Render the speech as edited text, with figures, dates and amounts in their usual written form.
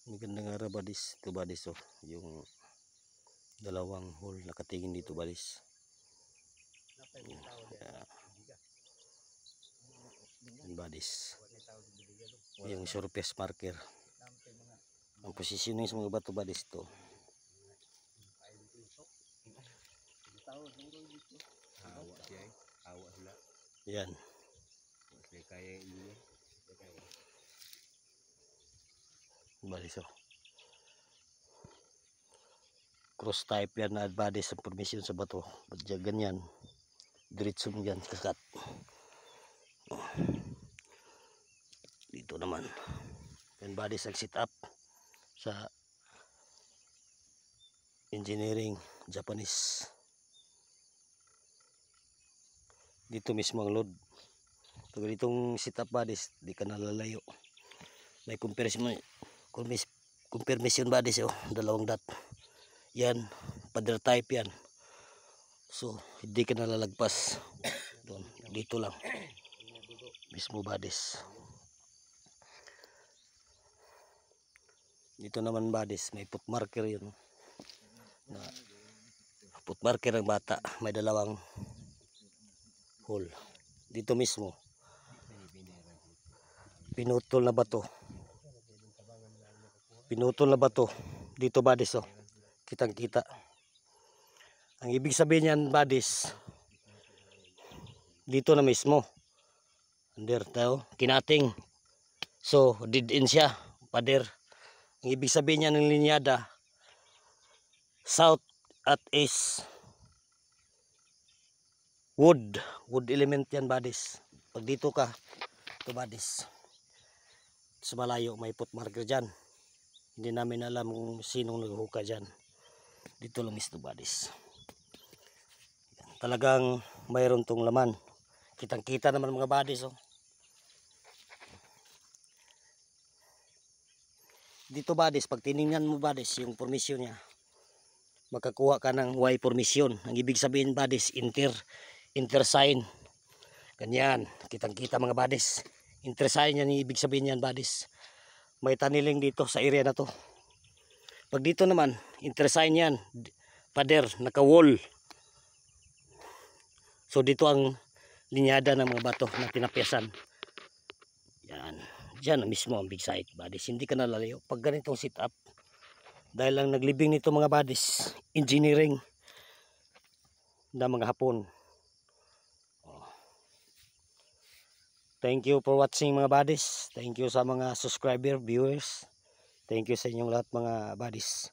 Maganda nga ra badis. Ito badis oh. Yung dalawang hole nakatingin dito badis. Yan badis. Yung surface marker. Ang positioning sa mga bato badis to. Yan. Badis oh. Cross type yan na badis ang formation sa bato. Badya ganyan. Diretso mo yan kakat. Dito naman. Yan badis ang sit up sa engineering Japanese. Dito mismo ang load. Pag itong sit up badis, di ka nalalayo. May confirmation badis oh, dalawang dot. Yan, pader type yan. So, hindi ka nalalagpas. Doon, dito lang. Mismo badis. Dito naman badis, may foot marker yun. Foot marker ng bata, may dalawang hole. Dito mismo. Pinutol na bato. Pinutol na bato. Dito badis oh. Kitang kita. Ang ibig sabihin niyan badis, dito na mismo. Under tayo, kinating. So, dead end siya, pader. Ang ibig sabihin niya ng linyada, south at east. Wood element yan badis. Pag dito ka, ito badis. Sa malayo may foot marker dyan. Hindi namin alam kung sinong naghuka dyan. Dito lang mismo badis. Talagang mayroon tong laman. Kitang kita naman mga badis oh. Dito badis, pag tiningnan mo badis yung formation niya, makakuha ka ng Y formation. Ang ibig sabihin badis, intersign. Ganyan, kitang kita mga badis. Intersign yan, ibig sabihin yan badis. May taniling dito sa area na to. Pag dito naman, intersign yan, pader, naka-wall. So dito ang linyada ng mga bato na tinapyasan. Yan, dyan mismo ang big site badis. Hindi ka nalalayo pag ganitong sit up. Dahil lang naglibing nito mga badis, engineering na mga Hapon. Thank you for watching mga badis. Thank you sa mga subscriber, viewers. Thank you sa inyong lahat mga badis.